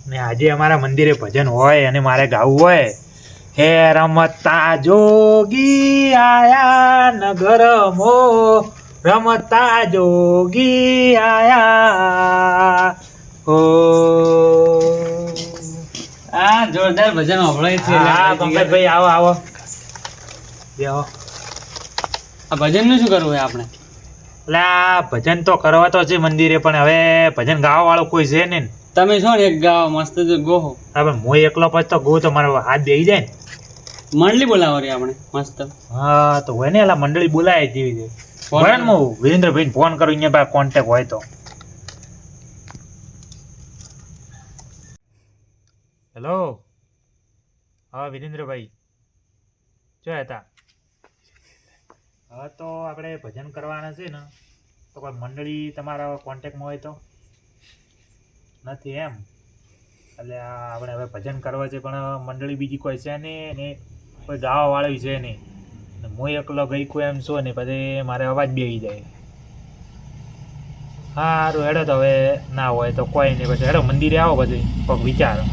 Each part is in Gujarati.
ને આજે અમારા મંદિરે ભજન હોય અને મારે ગાવું હોય, હે રમતા જોગી આયા નગર મો, રમતા જોગી આયા ઓ. આ જોરદાર ભજન સાંભળાય છે. હા પંકજભાઈ આવો આવો બેહો. આ ભજનનું શું કરવું હોય આપણે? એટલે આ ભજન તો કરવા તો છે મંદિરે, પણ હવે ભજન ગાવા વાળો કોઈ છે ને. તમે છો ને એક ગાવ મસ્ત જો ગોહો. હા પણ હું એકલો પછી તો ગઉં તો મારો હાથ બેસી જાય ને. મંડળી બોલાવો રે આપણે મસ્ત. હા તો હોય ને, એલા મંડળી બોલાય જેવી છે. હોય ને હું વિરેન્દ્રભાઈને ફોન કરું, અહીંયા પાસે કોન્ટેક હોય તો. હેલો, હા વિરેન્દ્રભાઈ શું હતા? હા તો આપણે ભજન કરવાના છે ને, તો કોઈ મંડળી તમારા કોન્ટેક્ટમાં હોય તો? નથી એમ? એટલે આપણે હવે ભજન કરવા છે પણ મંડળી બીજી કોઈ છે નહીં ને કોઈ ગાવા વાળી છે નહીં. હું એકલો ગઈ કોઈ એમ છો ને પછી મારે અવાજ બેસી જાય. સારું હેડો તો હવે ના હોય તો કોઈ નહીં, પછી હેડો મંદિરે આવો પછી કોઈક વિચારો.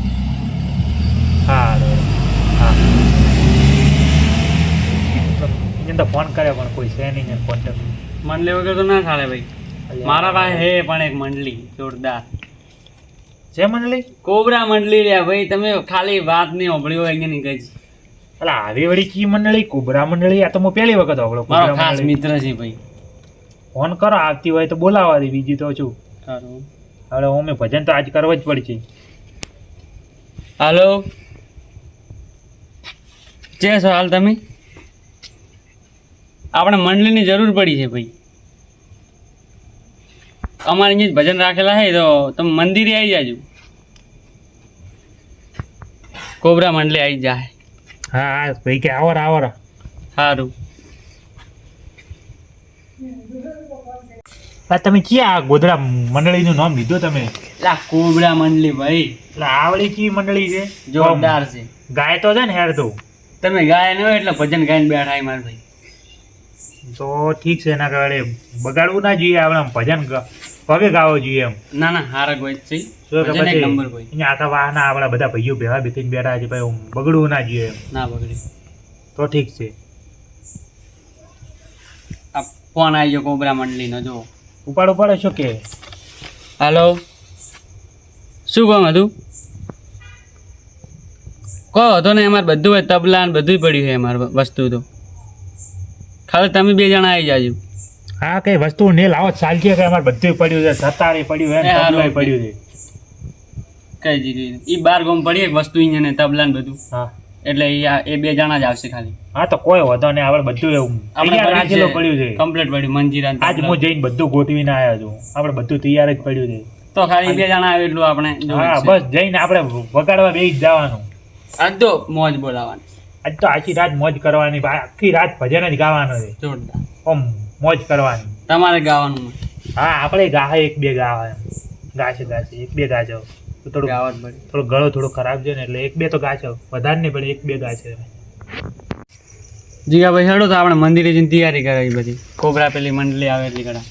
સારું હા એને તો ફોન કર્યો પણ કોઈ છે નહીં કોન્ટેક્ટ. મંડળી વગર તો ના ચાલે ભાઈ. મારા પાસે હે પણ એક મંડળી જોરદાર છે મંડળી. કોબરા મંડળી રે ભાઈ. તમે ખાલી વાત નહીં સાંભળી હોય અહીંયા ની ગઈ. એટલે આવી વળી કી મંડળી? કોબરા મંડળી? આ તો હું પહેલી વખત સાંભળો. મારો ખાસ મિત્ર છે ભાઈ. ફોન કરો, આવતી હોય તો બોલાવા દે, બીજી તો શું. સારું હવે અમે ભજન તો આજ કરવા જ પડશે. હાલો, જે છો હાલ તમે? આપણે મંડળીની જરૂર પડી છે ભાઈ. અમારે અહીંયા જ ભજન રાખેલા છે તો તમે મંદિરે આવી જાજો. કોબરા મંડળી આવી જાય. હા હા ભાઈ કે આવર આવર. સારું. તમે ક્યાં ગોધરા મંડળીનું નામ લીધું તમે? લા કોબરા મંડળી ભાઈ. એટલે આવડી કી મંડળી છે? જોરદાર છે. ગાય તો છે ને હેર તો. તમે ગાય ન હોય એટલે ભજન ગાઈને બેઠા માર ભાઈ. તો ઠીક છે, એના કારણે બગાડવું ના જોઈએ. આપણે ભજન પગે ગાવો જોઈએ એમ. ના ના હારક હોય છે. શું કે ભજન એક પછી નંબર કોઈ. અહીંયા આખા વાહના આપણા બધા ભાઈઓ ભેગા બેસીને બેઠા છે, ભાઈ બગડવું ના જોઈએ એમ. ના બગડે. તો ઠીક છે. આ ફોન આવી ગયો કોબરા મંડળીનો. જો ઉપાડ ઉપાડે શું કે? હાલો, શું કામ હતું? કહો હતો ને, અમારે બધું હોય, તબલા ને બધું પડ્યું છે અમારે વસ્તુ તો. ખાલી તમે બે જણા આવી જાજો. હા કઈ વસ્તુ ને લાવો ચાલશે કે અમારે બધું પડ્યું છે, સતારે પડ્યું છે, તબલાય પડ્યું છે. કઈ દીધું ઈ 12 ગોમ પડી એક વસ્તુ અહીંયા ને તબલા ને બધું. હા એટલે એ બે જણા જ આવશે ખાલી. હા તો કોઈ વાંધો નહીં, આપણે બધું એવું તૈયાર રાખેલું પડ્યું છે. કમ્પ્લીટ પડ્યું મંજીરા ને આજ હું જઈને બધું ગોઠવીને આવ્યો છું. આપણે બધું તૈયાર જ પડ્યું છે. તો ખાલી બે જણા આવે એટલું આપણે હા બસ જઈને આપણે વગાડવા બેસી જ જવાનું. આજ તો મોજ બોલાવાની. આજ તો આખી રાત મોજ કરવાની, આખી રાત ભજન જ ગાવાનું છે. જોરદાર. ઓમ મોજ કરવાની. તમારે ગાવાનું. હા આપણે ગાહે એક બે ગાવા એમ. ગાશે એક બે ગાજો. થોડું થોડું ગળો થોડો ખરાબ છે ને એટલે એક બે તો ગાશો, વધારે નહીં પણ એક બે ગાશે. જીગા ભાઈ હેડો તો આપણે મંદિરે જઈને તૈયારી કરાવી બધી. કોબરા પેલી મંડળી આવે એટલી કડા.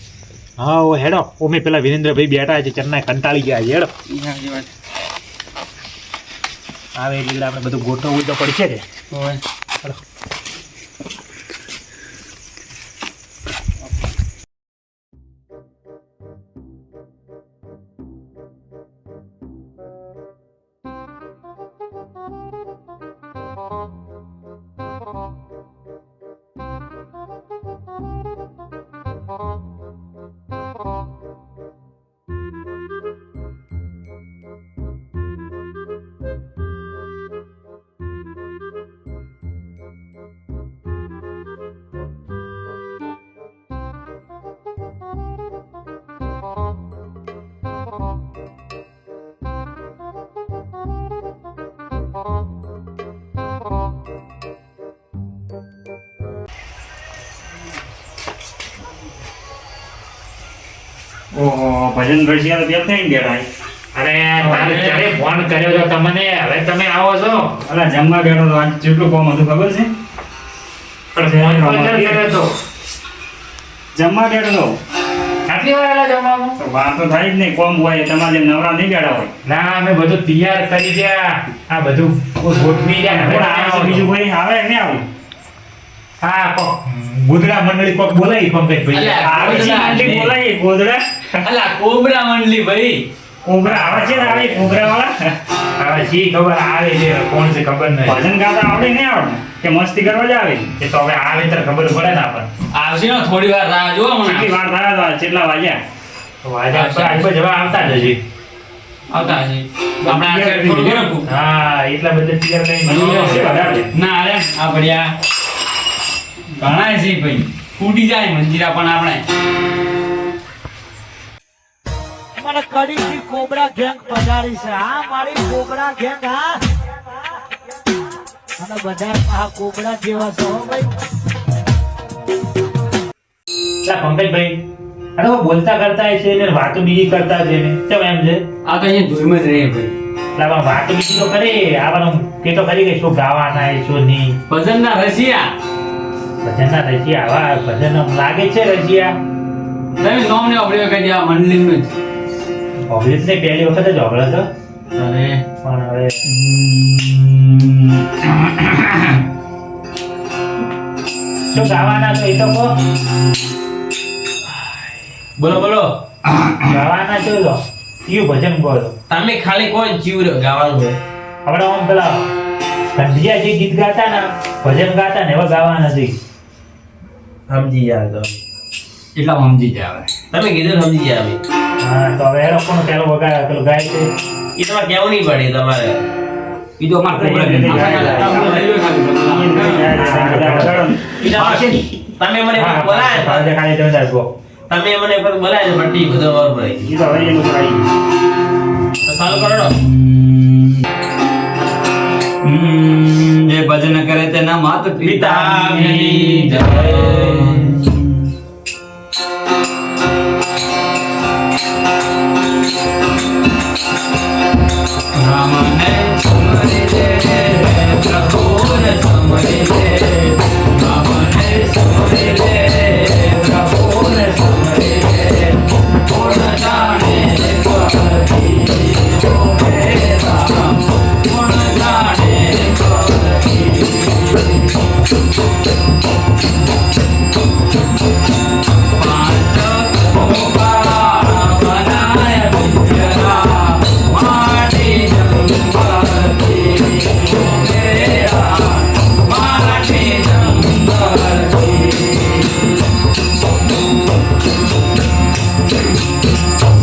હા ઓ હેડો. ઓમે પેલા વિરેન્દ્રભાઈ બેઠા છે, ચન્નાઈ કંટાળી ગયા છે. હેડો આવે એટલે આપણે બધું ગોઠવવું તો પડશે કે. હોય હેડો. ઓહો ભજન રસિયા તો બેઠા ને બેઠા. અરે તારે ક્યારે ફોન કર્યો તો તમને? હવે તમે આવો છો? અલા જમવા બેઠો તો આજ જેટલું કામ હતું ખબર છે? પણ ફોન કર્યો તો જમવા બેઠો તો હા નથી વાળા જમવામાં તો વાર તો થાય જ નહીં, કોમ હોય તમારે જેમ નવરા નહીં બેઠા હોય. ના અમે બધું તૈયાર કરી ગયા આ બધું ગોઠવી ગયા કોણ આવે છે બીજું કોઈ આવે કે નહીં આવે? હા કોક ગોધડા મંડળી કોક બોલાવી પંકજભાઈ અલ્યા, આવે છે આંટી બોલાય ગોદડા. અલા કોબરા મંડલી ભાઈ. કોબરા આવે છે ને, આવે કોબરા વાળા. હવે શી ખબર આવે છે કોણ છે ખબર નહીં ભજન ગાતા આવડે નહીં આવડે કે મસ્તી કરવા જ આવે? એ તો હવે આવે ત્યારે ખબર પડે ને આપણને આવશે ને થોડી વાર રાહ જોવો કેટલી મને. વાર થયા હતા? કેટલા વાગ્યા? તો આજે આપણે જવા આવતા જ હજી આવતા હશે. આપણે આ સાઈડ થોડું ગરમ. હા એટલા બધા તૈયાર કઈ હજી મળ્યું છે વધારે. ના અરે આ બઢિયા ઘણા છે ભાઈ, ફૂટી જાય મંજીરા પણ આપણે. મને કડીથી કોબરા ગેંગ પધારી છે. હા મારી કોબરા ગેંગ. હા અને બધા આ કોબરા જેવા છો હો ભાઈ. પંકજભાઈ અરે હું બોલતા કરતા છે ને વાતો બીજી કરતા છે ને કેમ એમ છે આ તો અહીંયા ધોઈમાં જ રહે ભાઈ. એટલે આમાં વાતો બીજી તો કરે આવવાનું કે તો ખરી કે શું ગાવાના એ શું નહીં ભજનના રસિયા ભજનના રચિયા આવા ભજન આમ લાગે છે રચિયા તમે નોમ ને ઓબળ્યો કે આ મંડલીનું જ. ઓગળીસ ને પહેલી વખત જ ઓગળો છો અરે પણ હવે શું ગાવાના છો એ તો કહો બોલો બોલો ગાવાના છો તો કયું ભજન કહો છો તમે ખાલી કોણ જીવ ગાવાનું છે? આપણે આમ પેલા કંઢિયા જે ગીત ગાતા ને ભજન ગાતા ને એવા ગાવાના નથી સમજી ગયા તો એટલા સમજી જાય હવે. તમે કીધું ને સમજી ગયા અમે. હા તો હવે એ લોકોનો પેલો વગા પેલો ગાય છે એ તમારે કેવું નહીં પડે તમારે. ઈ તો અમાર કોબરા એટલે ગેંગ. ઈ તમારે- તમે મને હા, એકવાર બોલાય હા, ને, ખાલી તમે તાર કહો. તમે મને એકવાર બોલાય ને પટ્ટી બધું ખબર પડે. ઈ તો હવે એનું કરાવી. તો ચાલુ કરો ને. જે ભજન કરે તેના માત પિતાની જય. રામને સમરે રે પ્રભુને સમરે રે રામને સમરે રે પ્રભુને સમરે રે કોણ જાણે કદી ઓ હે રામ કોણ જાણે કદી પાંચ કોપા બનાય વિદ્યા માટી જંગલથી મેરા માટી જંગલથી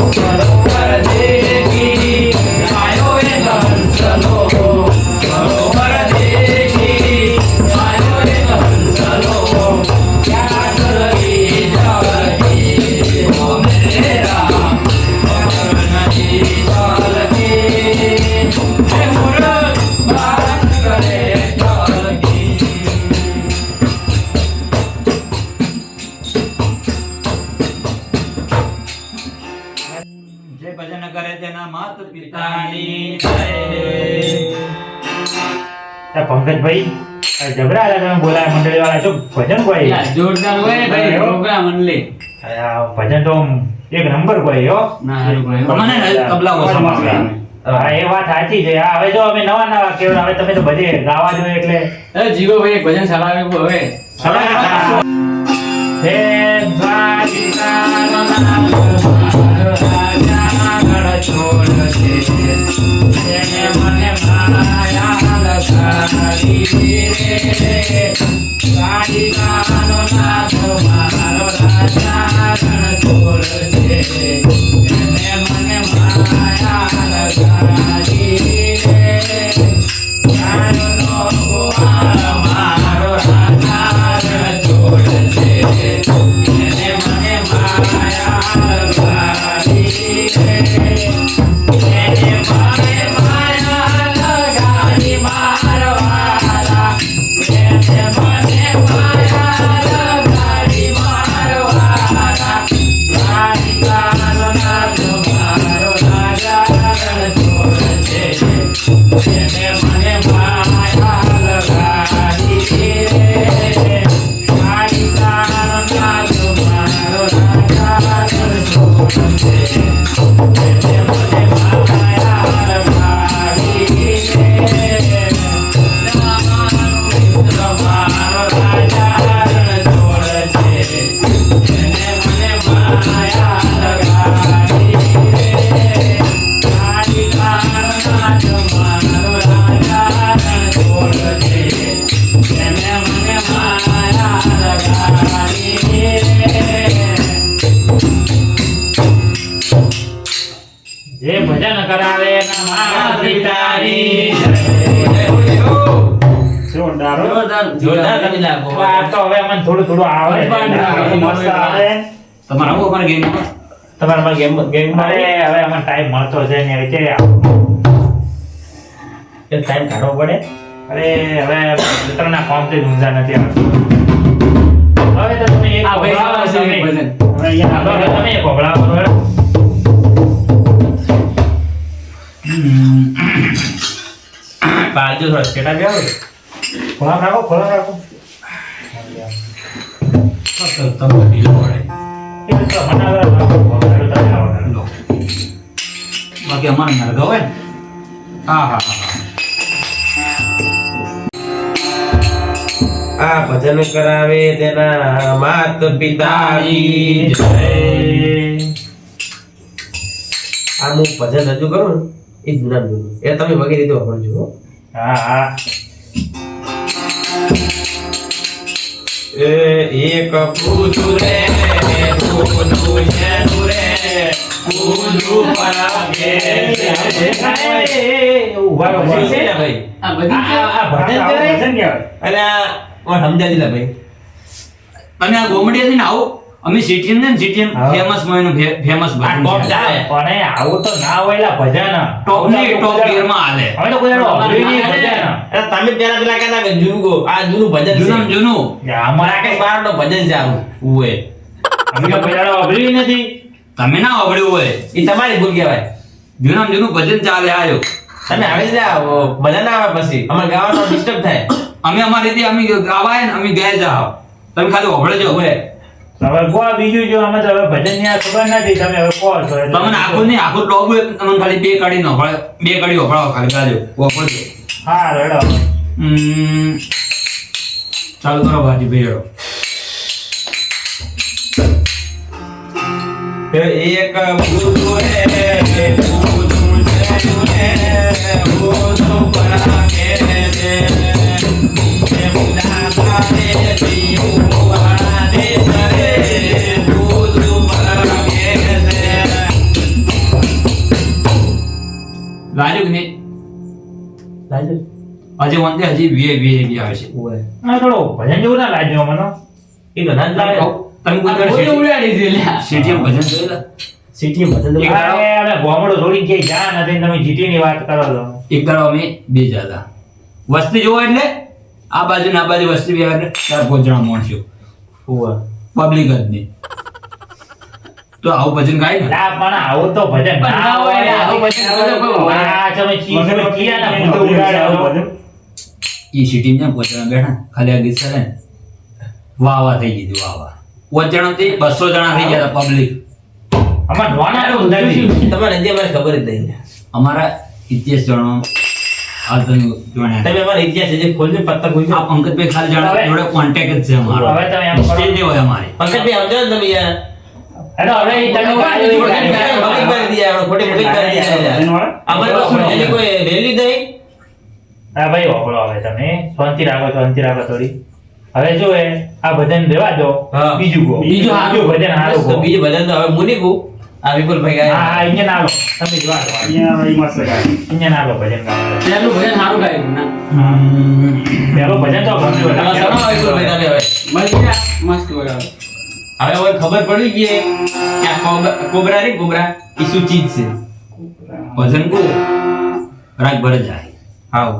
બરોબર દેખી આયો એ હંસલો બરોબર દેખી આયો એ હંસલો ક્યાં ચલી જાગી ઓ મેરા નથી ચાલતી હે મુરત બાત કરે ચાલતી. જે ભજન કરે તેના માત પિતાની જય. આ પંકજભાઈ આ જબરા આલા તમે બોલાય મંડળી વાળા શું ભજન કોઈ યાર જોરદાર હોય ભાઈ પ્રોગ્રામ મંડલી. આ ભજન તો આમ એક નંબર કોઈ હો ના હારું ભાઈ. મને તબલાઓ સંભાળે. હા એ વાત સાચી છે હા હવે જો અમે નવા નવા કેવડા હવે તમે તો બધે ગાવા જોઈએ એટલે અરે જીગો ભાઈ એક ભજન ચલાવ્યું હવે. હે દ્વારિકાનો નાથ મારો રાજા ગઢ છોડ છે તેને મને માયા લગાડી રે દ્વારિકાનો નાથ મારો રાજા ગઢ છોડ છે તેને મને માયા લગાડી રે જ્ઞાનનો કુમાર મારો રાજા ગઢ છોડ છે તેને મને માયા લગાડી રે તેને મને માયા માત પિતાની જય હો. જોરદાર હો. જોરદાર તમે લાગો. આ તો હવે મને થોડું થોડું આવે મસ્ત આવે તમારે આવું અમારે ગેમ તમારા માં ગેમ અરે હવે અમને ટાઈમ મળતો છે ને હવે કે ટાઈમ કાઢવો પડે. અરે હવે મિત્રના કામથી ઊંઝા નથી આવતું. હવે તો તમે એક આ ભાઈ ભોગળાવો સારું છે, તમે. ભજન. હવે અહીંયા હવે તમે એક ભોગળાવો બરોબર? પાડજો થોડા સ્ટેટા બી આવે. ખોરાક રાખો, ખોરાક રાખો. તમને ઢીલો પડે એ તો બનાવવા રાખો, ભોગળાવો તમે આવવાના. લો. બાકી અમારે ના ગવે ને હા હા હા આ ભજન કરાવે તેના માત પિતાની જય. આ હું ભજન રજૂ કરું ને એ જૂના જૂનું એ તમે વગેરે રીતે વાપરજો હો. હા હા એક પૂછું રે પૂછું શેનું રે પૂછું પરાગે ઉભા રહો, ઉભા રહો. છે ને ભાઈ. આ બધી આ ભજન કહેવાય? ભજન કહેવાય. અરે આ સમજાવી દીધા ભાઈ. અને આ ગોમડી હતી ને આવું અમે સિટીન ને સિટીન હા. ફેમસ મોયનું ફેમસ આ ટોપ ભજન ચાલે. પણ આવું તો ના હોય લા ભજન. ટોપ ની ટોપ ગિયર માં હાલે હવે તો કોઈ દાડો અભિનય નહીં ભજન. અરે તમે પેલા પેલા કહેતા કે જૂનું ગો આ જૂનું ભજન જૂનું છે. જૂનું અમારા રાકેશ બારોટનું ભજન છે આવું ઉવે. અમે તો કોઈ દાડો અભિનય નથી. તમે ના આવડ્યું હોય એ તમારી ભૂલ કહેવાય. જૂનામ જૂનું ભજન ચાલે આયો તમે આવી જાઓ ભજન ના આવે પછી અમારે ગાવાનો ડિસ્ટર્બ થાય. અમે અમારી રીતે અમે ગાવાય ને અમે ગયા જાવ તમે ખાલી ઓભળજો ઉવે. હવે કો બીજું જો અમે તો હવે ભજન ની આ ખબર નથી તમે હવે કો છો એટલે તમને આખું નહીં આખું ટોપ તમને ખાલી બે કડી નો બે કડી ઓભળાવો ખાલી ગાજો ઓભળજો હા રેડો ચાલુ કરો ભાજી ભાઈ હેડો એક પૂછું રે પૂછું શેનું રે પૂછું પરાગે રે એ મુદા તારે જીવું વાળાને કરે પૂછું પરાગે રે. ગાજો કે નહીં લાજુ હજી વંદે હજી વીએ વીએ બી આવે છે ઉવે. આ થોડો ભજન જેવું ના લાગ્યો મને. એ તો ના જ લાગે. તમે કોઈ સિટી ભજન જોયેલા સિટી ભજન તો એક દાડો- અરે અમે ગોમડો થોડી ક્યાંય જા નથી ને તમે જીટી ની વાત કરો છો. એક દાડો અમે બે જતા વસ્તી જોવા એટલે આ બાજુ ને આ બાજુ વસ્તી બી આવે એટલે 4-5 જણા માણસો ઉવે. પબ્લિક જ નહીં તો આવું ભજન ગાય ને ના પણ આવું તો ભજન પણ ના હોય ને, આવું ભજન તો કોઈ હોય. આ તમે ચીજ કિયા ના ભૂતો ઉડાડ્યો. એ સિટી ને પોચડા બેઠા ખાલી આ ગીત ચાલે ને વાહ વાહ થઈ ગઈ વાહ વાહ 5 જણા થી 200 જણા થઈ ગયા પબ્લિક અમાર નોનાનું નથી. તમારે હજી અમારે ખબર જ નહીં. અમારા ઇતિહાસ જાણવા હાલ તમે જોણ્યા તમે અમારો ઇતિહાસ હજી ખોલજો પત્તર ખોલજો. આ પંકજભાઈ ખાલી જણા જોડે કોન્ટેક્ટ જ છે અમારો હવે તમે એમ કરો. સ્ટેજ નહીં હોય અમારી પંકજભાઈ સમજો ને તમે યાર. હેડો હવે ઈ તમે ગાડી ખોટી મગજ મારી દીધા, આપણે ખોટી મગજ મારી દીધા યાર. અમારે પાસે એની કોઈ વેલ્યુ નહીં. હા ભાઈ વાપરો હવે તમે શાંતિ રાખો થોડી. હવે જો એ આ ભજન દેવા દો. હા. બીજું ગો બીજું હારું. ભજન હારું તો ગો. બીજું ભજન તો હવે મુની ગયું. આ વિપુલભાઈ ગાય. હા હા અહીંયા ના લો તમે જ વાત કરો. અહીંયા ના લો ભજન ગાવા. પહેલું ભજન સારું ગાયું ના પેલું ભજન તો ગમ્યું તમે વધારે. શરમાવો વિપુલભાઈ તમે હવે. મસ્ત વગાડો હવે ખબર પડી ગઈ કે આ કોબરા રે કોબરા એ શું ચીજ છે. ભજન કો રાગ ભર જાય હાઉ.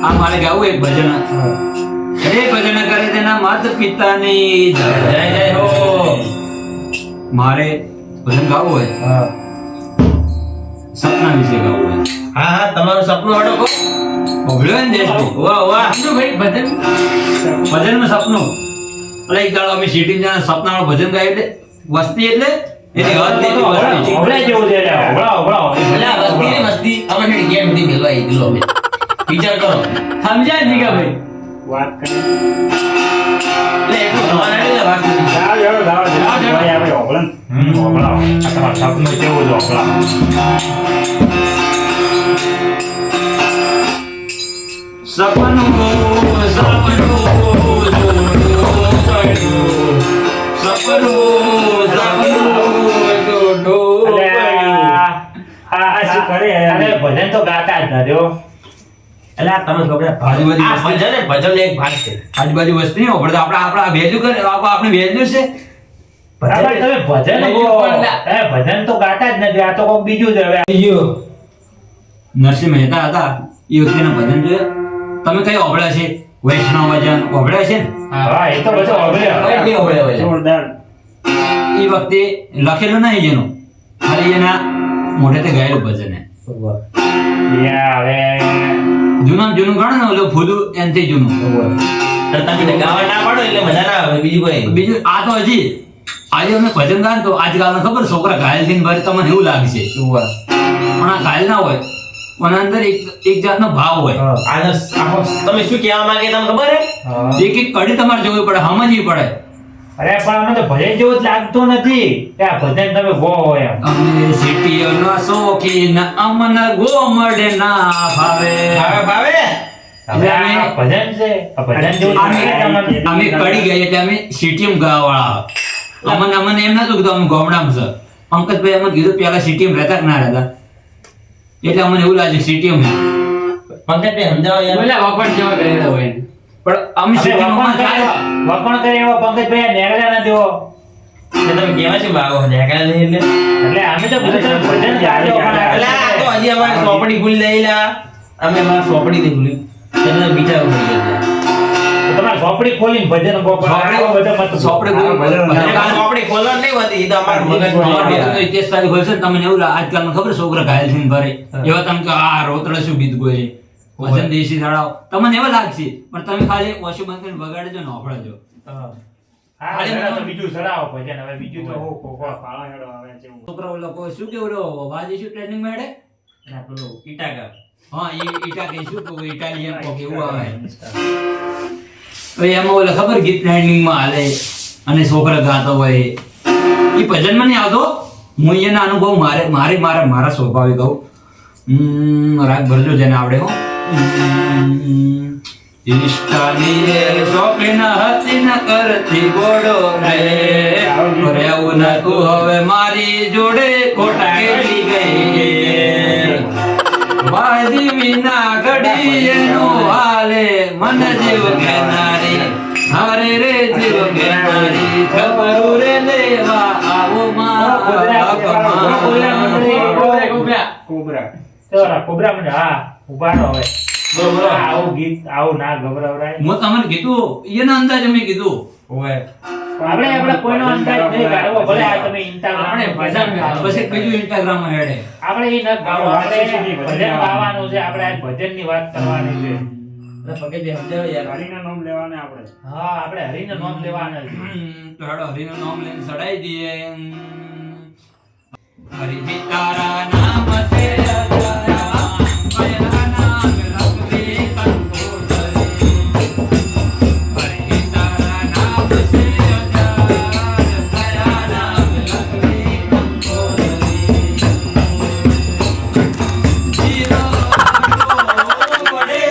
આ મારે ગાવું એક ભજન અરે ભજન કરે તેના માત પિતાની જય જય જય હો. મારે ભજન ગાવું હોય હા. સપના વિશે ગાવું હોય હા હા તમારું સપનું હડો કો. બોલ્યો ને દેશ વાહ વાહ. ભાઈ ભજન ભજનમાં સપનું એટલે એક દાડો અમે સિટી જણા સપનામાં ભજન ગાય એટલે વસ્તી એટલે એની હદ નથી વસ્તી હવળે જેવું છે એટલે હવળાવો. એટલે આ વસ્તી ને વસ્તી અમારે ગેમ દી મેલવા આવી દીધો અમે. વિચાર કરો. સમજાય જીગા ભાઈ વાત કરી. એટલે એટલું તમારે નહીં ને વાત નથી. ચાલ હેડો ગાવા દે. ભાઈ આપણે હવળે. હવળાવો. આ તમારું સપનું કેવું છે હવળાવો. સપનું આ શું કરે અરે ભજન તો ગાતા જ નથી હો. એટલે આ તમે ખબર આજુબાજુ આ ભજન ને ભજનનો એક ભાગ છે. આજુબાજુ વસ્તુ નહીં હોભળતા. આપણા વેલ્યુ કરે આપણે વેલ્યુ છે. બરાબર, તમે ભજન બીજું ગો. પણ ના. એ ભજન તો ગાતા જ નથી, આ તો કોક બીજું જ હવે. બીજું નરસિંહ મહેતા હતા એ વખતેના ભજન જોયા તમે કઈ હોભળ્યા છે? વૈષ્ણવ ભજન હોભળ્યા છે ને? હા, એ તો બધું હવે કઈ નહીં હોભળે હવે. જોરદાર. એ વખતે લખેલું નહીં જેનું, ખાલી એના મોઢેથી ગાયેલું ભજન હે. હવે જૂનું ગણો ને ઓલું ફૂદું એનથી જૂનું. તો તમે ગાવા ના પાડો એટલે મજા ના આવે બીજું કોઈ. બીજું આ તો હજી આજે અમે ભજન ગાય તો આજકાલને ખબર છોકરા ઘાયલ થઈને ભરે તમને એવું લાગશે પણ આ ઘાયલ ના હોય પણ અંદર એક જાતનો ભાવ હોય. તમે શું કહેવા માંગે તમને ખબર હે? એક કડી તમારે જોવી પડે, સમજવી પડે. અરે પણ અમે તો ભજન જેવું જ લાગતું નથી કે આ ભજન તમે ગો હોય એમ. અમે સિટીઓનો શોખીન અમને ગોમડે ના ભાવે. ભાવે હવે આ ભજન છે, આ ભજન જેવું લાગે તમને? અમે કડી ગયા એટલે અમે સિટીમાં ગાવાવાળા. અમને એમ નતું કીધું અમે ગામડામાં છે. પંકજભાઈ અમને કીધું પેલા સિટીમાં રહેતા કે ના રહેતા એટલે અમને એવું લાગ્યું સિટીમાં. પંકજભાઈ સમજાવો યાર. પણ અમે સિટીમાં વખણ કરે એવા પંકજભાઈ નેગળ્યા નથી હો. એટલે તમે કહેવા છે બાગો નેકળ્યા નહીં એટલે. એટલે અમે તો બધું તમે ભજન ગાજો પણ એટલે આ તો હજી અમારી સોપડી ખુલી દઈલા. અમે અમારી સોપડી નહીં ખુલી એટલે બીજા ખુલી ગયા. તમારે સોપડી ખોલીને ભજન ગો પણ આવો બધો મત સોપડી ખોલવા નહીં હોતી એ તો અમારા મગજમાં અમારે આવે. તો 21 તારીખ હોય છે ને તમને એવું લાગે આજકાલમાં ખબર છોકરા ઘાયલ થઈને ભરે એવા તમે કે આ રોતડે શું ગીત ગોય ભજન દેશી શાળાઓ તમને એવા લાગશે પણ તમે ખાલી ઓછું બંધ કરીને વગાડજો ને હોભળજો. હા તો બીજું સડાવો ભજન. હવે બીજું તો હો કોકો પાળા હેડો આવે છે એવું. છોકરાઓ લોકો શું કે ઓલો વાજી શું ટ્રેનિંગ માં હેડે અને પેલું ઈટાકા. હા એ ઈટા કે શું કહું ઇટાલિયન કોક એવું આવે હવે એમાં ઓલા ખબર ગીત ટ્રેનિંગ માં હાલે અને છોકરા ગાતો હોય એ ભજન માં નહીં આવતો. હું એના અનુભવ મારા સ્વભાવે કહું. રાગ ભરજો જેને આવડે હો. ઈષ્ટાની રે શોખીન હતી ન કરતી ગોડો રે રહેવું નતું હવે મારી જોડે ખોટા કેલી ગઈ વાજી વિના ઘડી એનું હાલે મન જીવ કેનારી હારે રે જીવ કેનારી ખબરું રે લેવા આવો કોબરા. કોબરા મને હા ઉભા રહો હવે. આવું ગીત આવું ના ગભરાવરાય. હું તમને કીધું એના અંદાજ અમે કીધું ઓય આપણે કોઈનો અંદાજ નહીં કાઢવો. ભલે આ તમે ઇન્સ્ટાગ્રામ પછી બીજું ઇન્સ્ટાગ્રામ માં હેડે આપણે એ ન ગાવો. આપણે ભજન ગાવાનું છે. આપણે આજ ભજનની વાત કરવાની છે. પંકજભાઈ સમજાવો યાર. હરિના નામ લેવાને આપણે. હા, આપણે હરિનું નામ લેવાના છે. તો હેડો હરિનું નામ લઈને સડાઈ દઈએ. હરિ તારા નામ સે અજાયા માયા નામ લખવી કંકોતરી. હરિ તારા નામ સે અજાયા માયા નામ લખવી કંકોતરી. જીરો વડે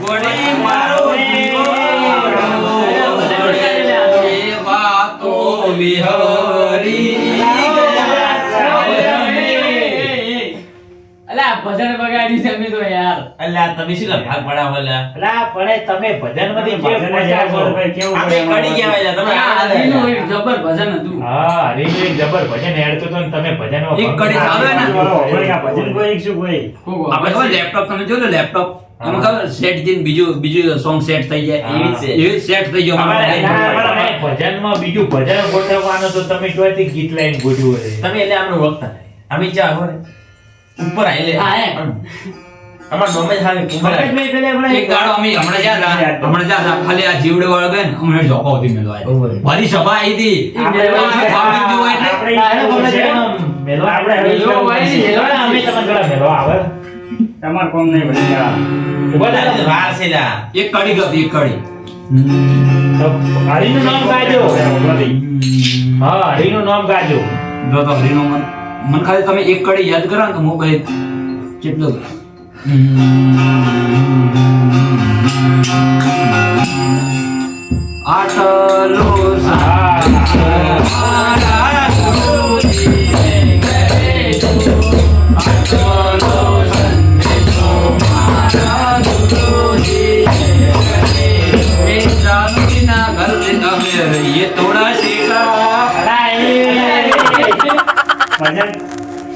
વડી મારો જીવો એવા તો વિહરી ભજન બગાડી છે અમે તો યાર. અલ્યા તમે શું લા ભાગ પડાવો અલ્યા. અલા, પણ તમે ભજનમાંથી કેમ ભજન પહોંચ્યા છો? ભાઈ કેવું આપણે કડી કહેવાય છે તમે આ હરીનું એક જબર ભજન હતું. હા, હરિનું એક જબર ભજન હેડતું હતું ને તમે ભજનમાં એક કડી ચાલે ને. ભાઈ આ ભજન કોઈ શું કોઈ. કોકો. આપણે ખબર લેપટોપ તમે જોયું ને લેપટોપ એમાં ખબર સેટ થઈને બીજું સોંગ સેટ થઈ જાય એવી જ છે. એવી સેટ થઈ ગયો ના, અમારે. પણ ભજનમાં બીજું ભજન ગોઠવવાનું તો તમે જોઈતી ગીત લાઈન ગોઠવ્યું છે. તમે એટલે આમનું વખત અમે ચા હો ઉપર આઈલે હા, એમ. અમાર ડોમે હાલે કુંભરા પંકજભાઈ પેલે હમણાં એક દાડો અમે હમણાં જ્યાં હતા, ખાલી આ જીવડે વાળો ગયો ને અમને ઝોપા હતી મેલવા ઓહો. મારી સભા આવી હતી આપણે public જોવે એટલે મેલો આપણે મેલો હોય ને, અમે તમને પેલા મેલો આવે તમાર કોમ નહીં ભાઈ આ. ઉભા થા. વાર છે લા એક કડી ગઈ એક કડી તો હરિનું નામ ગાજો. હા, હરિનું નામ ગાજો. જો તો હરીનો મન ખાલી તમે એક કડી યાદ કરો ને તો મોબાઈલ કેટલો આટલો મારા ગુરુજીને કહે આટલો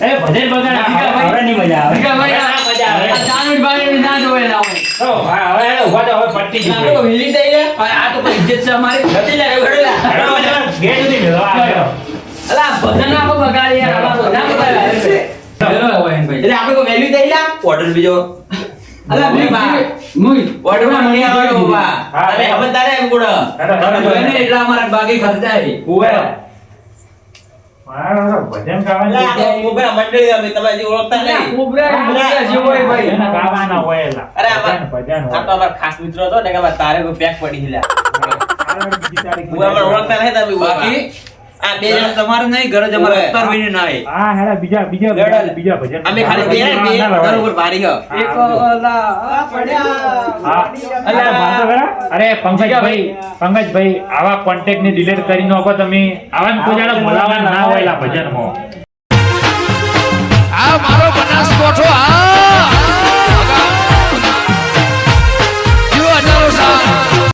એ ભજન બગાડ હવે નહીં મજા આવે ભાઈ આ ચાંદોડ બાગડી ના જોવે ના હોય તો હવે હેડો ઉભા તો હવે પટ્ટી આ તો વીલી દઈ લે અને આ તો કોઈ ઇજ્જત છે અમારી નથી લે ઘડેલા ગેટ સુધી મેળવા આવ્યો અલા ભજન આખો બગાડી યાર આમાં તો ના બગાડે હેલો હોય ભાઈ એટલે આપણે કોઈ વેલ્યુ દઈ લે ઓર્ડર બીજો અલા બે બા મુઈ ઓર્ડર માં નહીં આવવાનો બા હા. અરે સમજદાર એમ ગુણ જોઈને એટલા અમારા બાકી ખર્ચાય ઉભે મારો ભજન ગાવાનું ઉભા મંડળી અમે તમે જે ઓળખતા નહીં કોબરા જેવો હોય ભાઈ ભજન ગાવાના હોય એલા અરે આમાં- ભજન આ તો અમારા ખાસ મિત્રો હતો ને કે અમારે તારે કોઈ પેક પડી હિલા હું અમારે ઓળખતા નહીં તમે બાકી આ બે જણ તમારે નહીં ઘરે જ અમારે અત્તર વિને ના આય હા હેડા બીજા ભજન અમે ખાલી બે ને બે ઘર ઉપર ભારી હો એક ઓલા આ પડ્યા હા. અરે પંકજભાઈ આવા કોન્ટેક્ટ ને ડિલીટ કરી નાખો તમે આવા કોઈ જાણે બોલાવા ના હોય એલા ભજનમાં આ મારો બનાસકોઠો આ